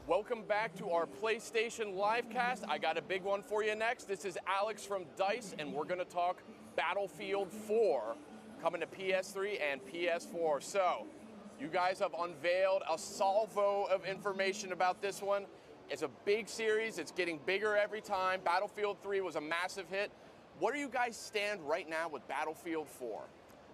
Welcome back to our PlayStation Livecast. I got a big one for you next. This is Alex from DICE, and we're going to talk Battlefield 4 coming to PS3 and PS4. So, you guys have unveiled a salvo of information about this one. It's a big series. It's getting bigger every time. Battlefield 3 was a massive hit. Where do you guys stand right now with Battlefield 4?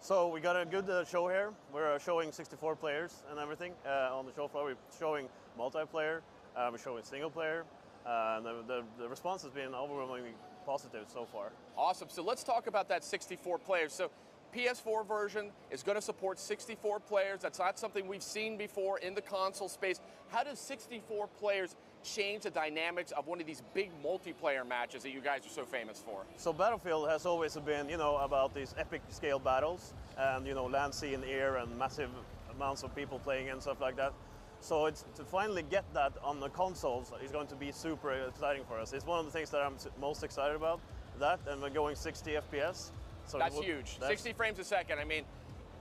So we got a good show here. We're showing 64 players and everything on the show floor. We're showing multiplayer, we're showing single player, and the response has been overwhelmingly positive so far. Awesome. So let's talk about that 64 players. So PS4 version is going to support 64 players. That's not something we've seen before in the console space. How does 64 players change the dynamics of one of these big multiplayer matches that you guys are so famous for? So Battlefield has always been, about these epic scale battles and, land, sea, and air and massive amounts of people playing and stuff like that. So to finally get that on the consoles is going to be super exciting for us. It's one of the things that I'm most excited about, that, and we're going 60 FPS. So that's huge. 60 frames a second. I mean,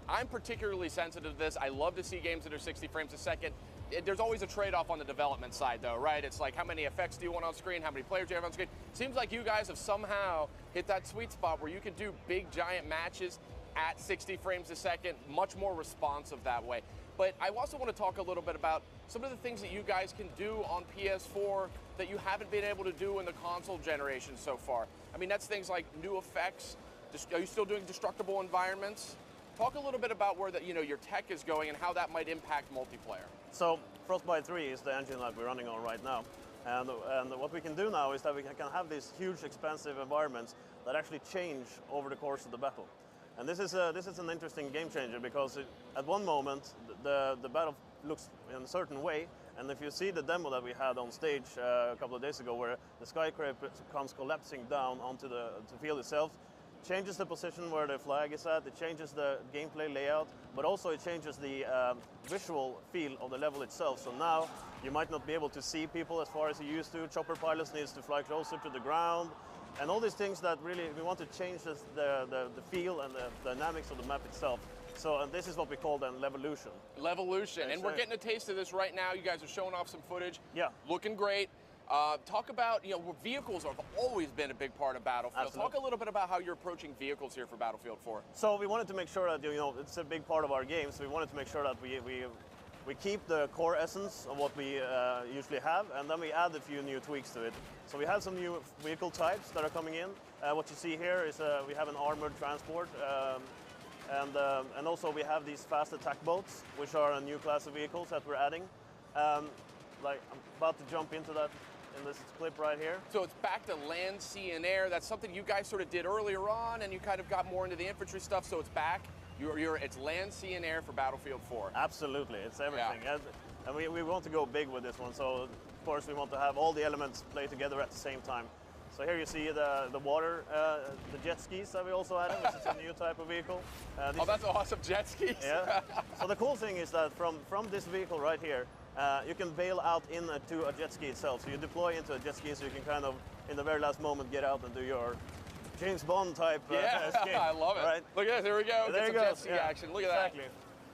I'm particularly sensitive to this. I love to see games that are 60 frames a second. There's always a trade-off on the development side, though, right? It's like, how many effects do you want on screen? How many players do you have on screen? Seems like you guys have somehow hit that sweet spot where you can do big, giant matches at 60 frames a second, much more responsive that way. But I also want to talk a little bit about some of the things that you guys can do on PS4 that you haven't been able to do in the console generation so far. I mean, that's things like new effects. Are you still doing destructible environments? Talk a little bit about where your tech is going and how that might impact multiplayer. So Frostbite 3 is the engine that we're running on right now. And what we can do now is that we can have these huge, expensive environments that actually change over the course of the battle. And this is an interesting game changer because at one moment the battle looks in a certain way, and if you see the demo that we had on stage a couple of days ago, where the skyscraper comes collapsing down onto the field itself, changes the position where the flag is at, it changes the gameplay layout, but also it changes the visual feel of the level itself. So now you might not be able to see people as far as you used to. Chopper pilots needs to fly closer to the ground, and all these things that really we want to change the feel and the dynamics of the map itself. So this is what we call then Levolution. Levolution, and we're getting a taste of this right now. You guys are showing off some footage. Yeah. Looking great. Talk about, vehicles have always been a big part of Battlefield. Absolutely. Talk a little bit about how you're approaching vehicles here for Battlefield 4. So we wanted to make sure that, it's a big part of our game, so we wanted to make sure that we keep the core essence of what we usually have, and then we add a few new tweaks to it. So we have some new vehicle types that are coming in. What you see here is we have an armored transport, and also we have these fast attack boats, which are a new class of vehicles that we're adding. I'm about to jump into that in this clip right here. So it's back to land, sea, and air. That's something you guys sort of did earlier on, and you kind of got more into the infantry stuff, so it's back. It's land, sea, and air for Battlefield 4. Absolutely, it's everything. Yeah. And we want to go big with this one, so of course we want to have all the elements play together at the same time. So here you see the water, the jet skis that we also added, which is a new type of vehicle. Oh, that's awesome, jet skis. Yeah. So the cool thing is that from this vehicle right here, you can bail out into a jet ski itself. So you deploy into a jet ski, so you can kind of, in the very last moment, get out and do your James Bond type escape. I love it. Right? Look at this, here we go. There you go. go. Jet ski action. Look at exactly.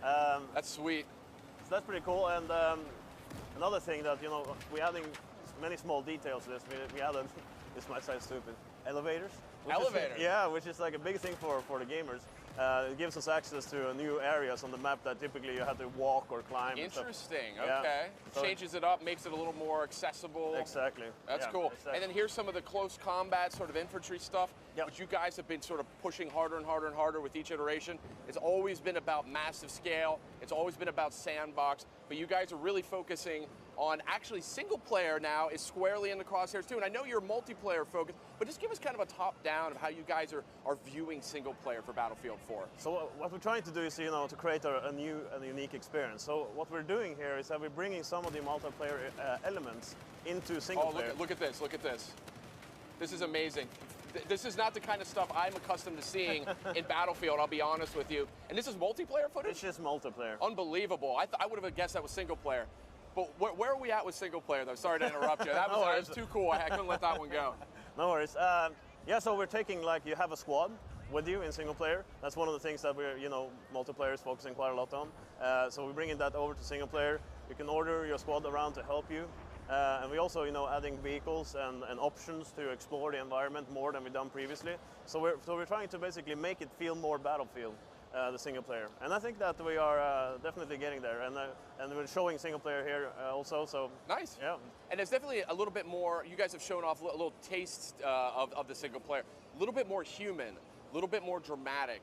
that. That's sweet. So that's pretty cool. And another thing that, we're adding many small details to this. We added, this might sound stupid, elevators. Elevators? Yeah, which is like a big thing for the gamers. It gives us access to new areas on the map that typically you have to walk or climb. Interesting, and okay. Yeah. So changes it up, makes it a little more accessible. Exactly. That's cool. Exactly. And then here's some of the close combat sort of infantry stuff, which you guys have been sort of pushing harder and harder and harder with each iteration. It's always been about massive scale. It's always been about sandbox, but you guys are really focusing on actually single player now is squarely in the crosshairs too. And I know you're multiplayer focused, but just give us kind of a top down of how you guys are viewing single player for Battlefield 4. So what we're trying to do is, to create a new and unique experience. So what we're doing here is that we're bringing some of the multiplayer elements into single player. Look at this, look at this. This is amazing. This is not the kind of stuff I'm accustomed to seeing in Battlefield, I'll be honest with you. And this is multiplayer footage? It's just multiplayer. Unbelievable. I would have guessed that was single player. But where are we at with single player, though? Sorry to interrupt you. That was too cool. I couldn't let that one go. No worries. Yeah, so we're taking, you have a squad with you in single player. That's one of the things that we're, multiplayer is focusing quite a lot on. So we're bringing that over to single player. You can order your squad around to help you. And we also, adding vehicles and options to explore the environment more than we've done previously. So we're trying to basically make it feel more Battlefield, the single player. And I think that we are definitely getting there. And we're showing single player here also. So nice. Yeah. And it's definitely a little bit more. You guys have shown off a little taste of the single player. A little bit more human, a little bit more dramatic.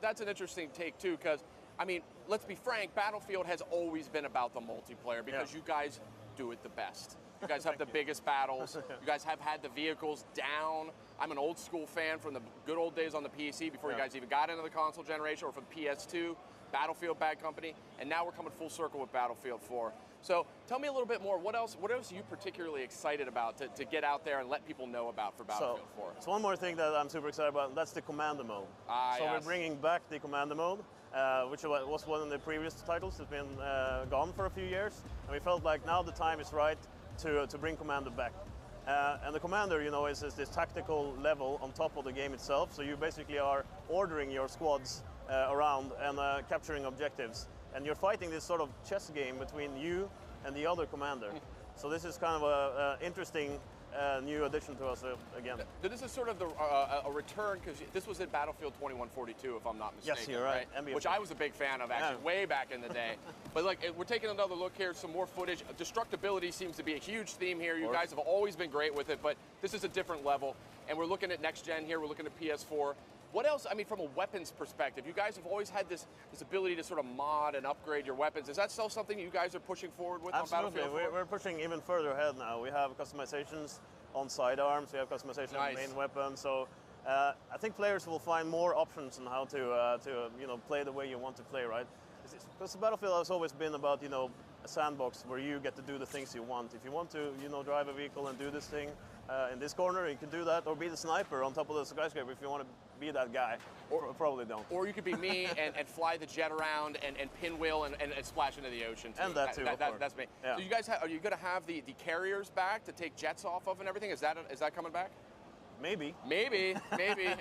That's an interesting take too, because I mean, let's be frank. Battlefield has always been about the multiplayer because you guys do it the best. You guys have the biggest battles. You guys have had the vehicles down. I'm an old school fan from the good old days on the PC before you guys even got into the console generation, or from PS2, Battlefield Bad Company, and now we're coming full circle with Battlefield 4. So tell me a little bit more. What else are you particularly excited about to get out there and let people know about for Battlefield 4? So one more thing that I'm super excited about, and that's the Commander mode. We're bringing back the Commander mode, which was one of the previous titles that's been gone for a few years, and we felt like now the time is right to bring Commander back. And the Commander, is this tactical level on top of the game itself, so you basically are ordering your squads around and capturing objectives. And you're fighting this sort of chess game between you and the other commander. So this is kind of an interesting new addition to us again. This is sort of a return, because this was in Battlefield 2142, if I'm not mistaken. Yes, you're right. Which I was a big fan of, actually, way back in the day. But like, we're taking another look here, some more footage. Destructibility seems to be a huge theme here. You guys have always been great with it, but this is a different level. And we're looking at next gen here. We're looking at PS4. What else, I mean, from a weapons perspective, you guys have always had this ability to sort of mod and upgrade your weapons. Is that still something you guys are pushing forward with on Battlefield 4? We're pushing even further ahead now. We have customizations on sidearms, we have customization on the main weapon. So I think players will find more options on how to play the way you want to play, right? Because Battlefield has always been about, a sandbox where you get to do the things you want. If you want to, drive a vehicle and do this thing in this corner, you can do that, or be the sniper on top of the skyscraper if you want to be that guy. Or probably don't. Or you could be me and fly the jet around and pinwheel and splash into the ocean too. And that too, that's me. Yeah. So you guys, are you going to have the carriers back to take jets off of and everything? Is that coming back? Maybe. Maybe,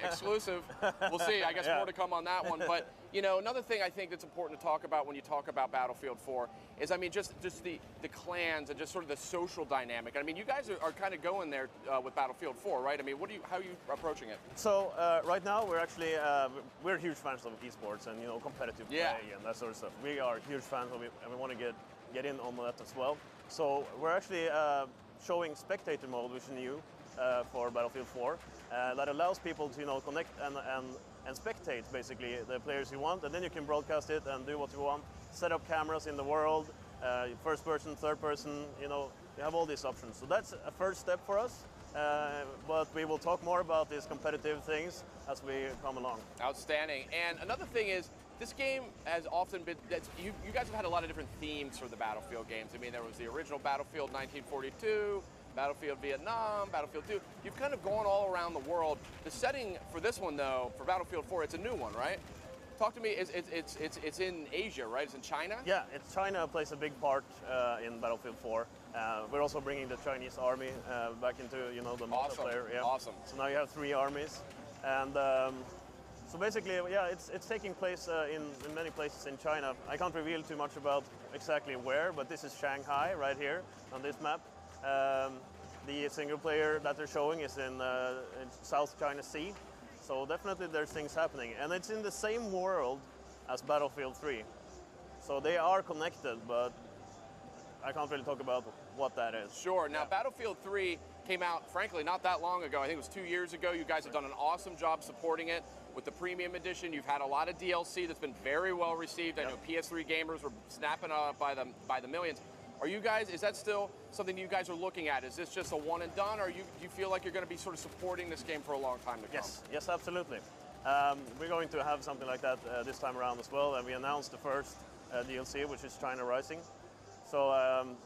exclusive. We'll see. I guess more to come on that one. But another thing I think that's important to talk about when you talk about Battlefield 4 is, I mean, just the clans and just sort of the social dynamic. I mean, you guys are kind of going there with Battlefield 4, right? I mean, how are you approaching it? So right now we're actually we're huge fans of esports and competitive play and that sort of stuff. We are huge fans of it, and we want to get in on that as well. So we're actually showing spectator mode, which is new. For Battlefield 4, that allows people to connect and spectate basically the players you want, and then you can broadcast it and do what you want. Set up cameras in the world, first person, third person. You have all these options. So that's a first step for us. But we will talk more about these competitive things as we come along. Outstanding. And another thing is, this game has often been, you guys have had a lot of different themes for the Battlefield games. I mean, there was the original Battlefield 1942, Battlefield Vietnam, Battlefield 2. You've kind of gone all around the world. The setting for this one, though, for Battlefield 4, it's a new one, right? Talk to me. It's in Asia, right? It's in China? Yeah, China plays a big part in Battlefield 4. We're also bringing the Chinese army back into the multiplayer. Yeah. Awesome. So now you have 3 armies, and so basically, yeah, it's taking place in many places in China. I can't reveal too much about exactly where, but this is Shanghai right here on this map. The single player that they're showing is in South China Sea, so definitely there's things happening, and it's in the same world as Battlefield 3, so they are connected, but I can't really talk about what that is. Sure. Now, Battlefield 3 came out, frankly, not that long ago. I think it was 2 years ago. You guys have done an awesome job supporting it with the premium edition. You've had a lot of DLC that's been very well received. I know PS3 gamers were snapping up by the millions. Are you guys, is that still something you guys are looking at? Is this just a one and done, or do you feel like you're going to be sort of supporting this game for a long time to come? Yes, absolutely. We're going to have something like that this time around as well, and we announced the first DLC, which is China Rising. So I'm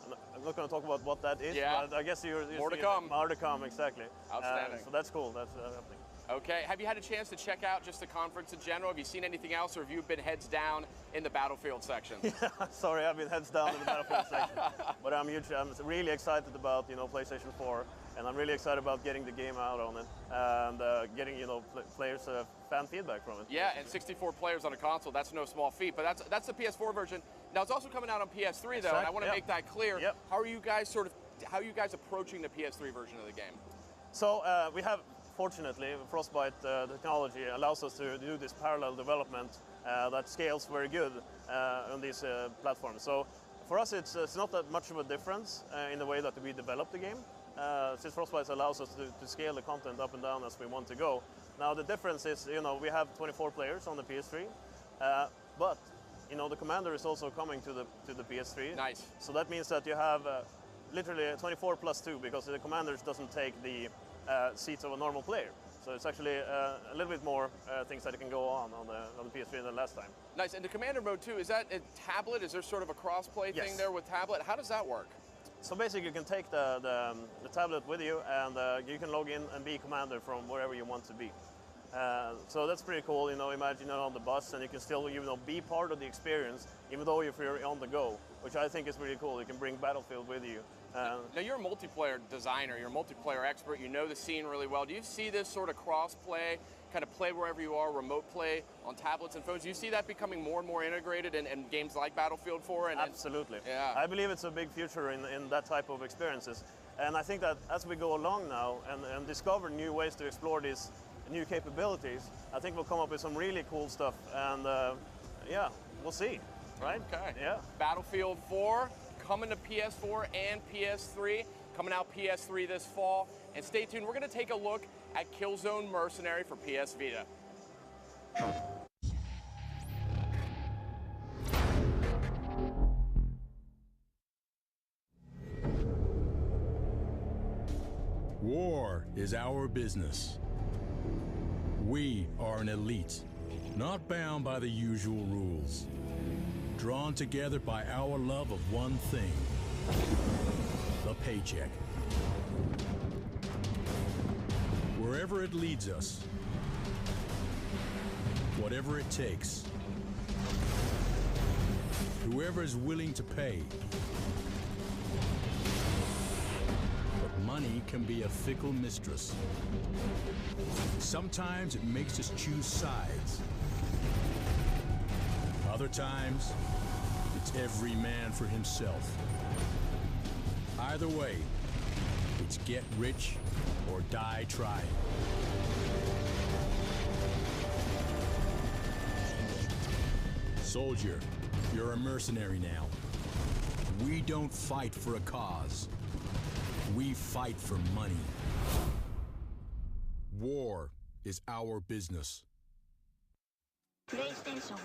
not going to talk about what that is, but I guess you're more to come. More to come, exactly. Outstanding. So that's cool. That's happening. Okay. Have you had a chance to check out just the conference in general? Have you seen anything else, or have you been heads down in the Battlefield section? Sorry, I've been heads down in the Battlefield section. But I'm really excited about PlayStation 4 and I'm really excited about getting the game out on it and getting players fan feedback from it. Yeah, and 64 players on a console, that's no small feat, but that's the PS4 version. Now it's also coming out on PS3 though, and I want to make that clear. Yep. How are you guys approaching the PS3 version of the game? So we have, fortunately, Frostbite technology allows us to do this parallel development that scales very good on these platforms. So for us, it's not that much of a difference in the way that we develop the game, since Frostbite allows us to scale the content up and down as we want to go. Now the difference is, we have 24 players on the PS3, but the Commander is also coming to the PS3. Nice. So that means that you have literally 24 plus 2, because the Commander doesn't take the seats of a normal player. So it's actually a little bit more things that can go on the PS3 than last time. Nice, and the Commander mode too, is that a tablet? Is there sort of a cross-play thing there with tablet? How does that work? So basically you can take the tablet with you, and you can log in and be Commander from wherever you want to be. So that's pretty cool, imagine you're on the bus and you can still be part of the experience, even though if you're on the go, which I think is really cool. You can bring Battlefield with you. Now you're a multiplayer designer, you're a multiplayer expert, you know the scene really well. Do you see this sort of cross-play, kind of play wherever you are, remote play on tablets and phones? Do you see that becoming more and more integrated in games like Battlefield 4? Absolutely. Yeah. I believe it's a big future in that type of experiences. And I think that as we go along now and discover new ways to explore these new capabilities, I think we'll come up with some really cool stuff. And yeah, we'll see, right? Okay. Yeah. Battlefield 4 coming to PS4 and PS3, coming out PS3 this fall. And stay tuned, we're going to take a look at Killzone Mercenary for PS Vita. War is our business. We are an elite, not bound by the usual rules, drawn together by our love of one thing, the paycheck. Wherever it leads us, whatever it takes, whoever is willing to pay. But money can be a fickle mistress. Sometimes it makes us choose sides. Other times, it's every man for himself. Either way, it's get rich or die trying. Soldier, you're a mercenary now. We don't fight for a cause. We fight for money. War is our business. PlayStation